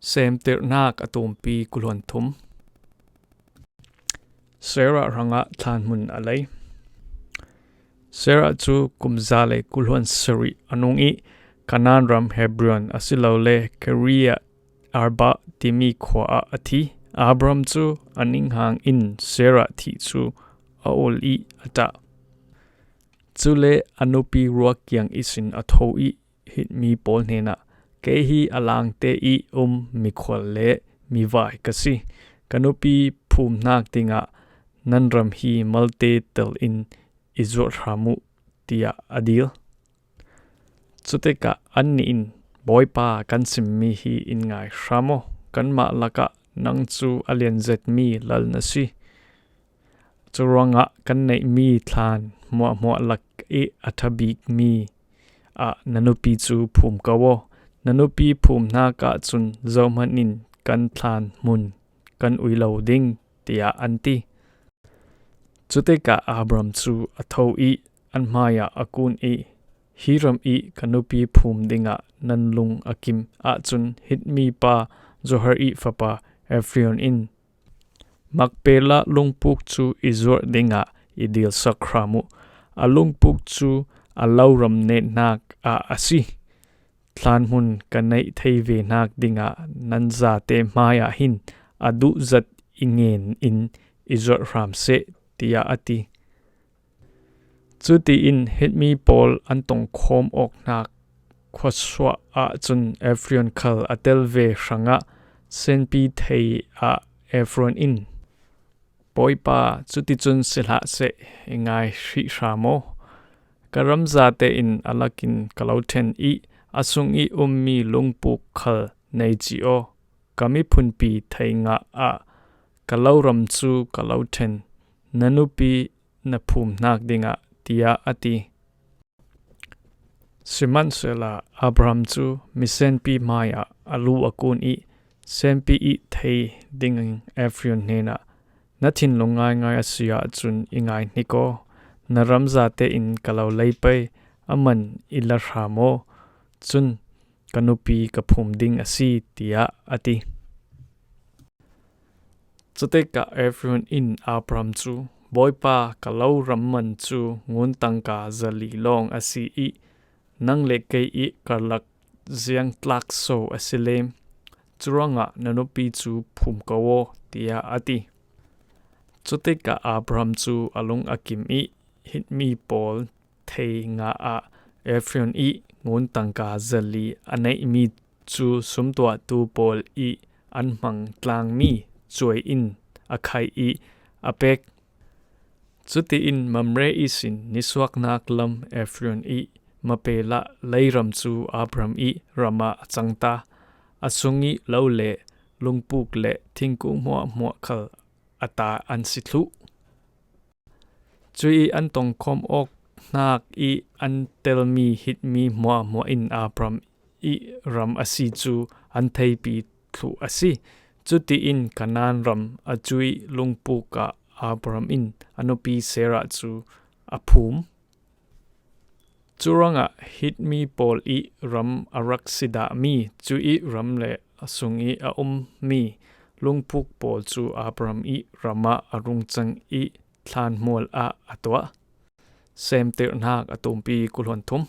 Seemtirnak atumpi kulon thum. Sarah ranga than mun alai. Sarah chu kumzale kulon sari anungi Kananram Hebron asilole Korea arba timi khwa athi. Abram chu aninghang in Sarah thi chu aol I ata. Chule anupi ruak yang isin athoi hit mi pol nena. Kehi alang te I mikhwal le miwai kasi. Kanupi phumnak tinga nanram hi malte tel in izot ramu tia adil. Chuteka anni in boypa kan simmi hi in ngai ramo kan ma laka nang chu alien zet mi lal nasi. Churanga kan nei mi thlan mo lak athabik mi a nanupi chu phum kawo. Nanupi phum na ka chun zomanin kan thlan mun kan uilo ding tia anti. Chuteka Abram chu atho I anmaya akun I. Hiram I kanupi phum dinga nanlung akim a chun hitmi pa zohar I fapa Efrion in. Makpela lungpuk chu izor dinga idil sakramu. A lungpuk chu alauram ne nak a asi. Thlan mun kanai theive nak dinga nanza te maya hin adu zat ingen in izor ram se tia ati. Chuti in hitmi pol antong khom ok nak khwaswa a chun Efrion khal atelve ranga senpi thei a Efron in. Boypa chuti chun silha se ingai shri ramo. Karamza te in alakin kalauten I asung I mi lungpuk khal neiji o. Kami punpi thei nga a kalauram chu kalauten nanupi na phum nak dinga tia ati. Siman sela Abraham chu misenpi maya alu akun I. Senpi I thei dinging Efrion nena. Nathin lungai ngai asia chun ingai niko. Naramza te in kalau leipay aman ila ramo. Chun kanupi kaphum ding asi tia ati. Chuteka Efrion in Abraham chu. Boypa kalau ramman chu ngun tangka zali long asi I. Nang lekay I karlak ziang tlak so asilem. Churanga nanupi chu phum kawo tia ati. Chuteka Abraham chu alung akim I. Hitmi pol thei nga a Efrion I. Ngun tangka zali anay mi chu sumtua tu pol I. Anmang tlang mi chuay in akhay I. Apek. Chuti in mamre isin niswak nak lam Efrion I. Mapela layram chu Abram I. Rama changta. Asungi laule lungpuk le thingku mua khal ata ansitlu. Chui antong khom ok nak I antelmi hitmi mua in Abram I ram asi chu anthei pi thlu asi. Chuti in kanan ram achui lungpuka Abram in anupi Sarah chu aphum. Churanga hitmi pol I ram araksida mi chui ram le asungi mi lungpuk pol chu Abram I rama arungchang I thlan mol a atwa. Seemtirnak atumpi kulon thum.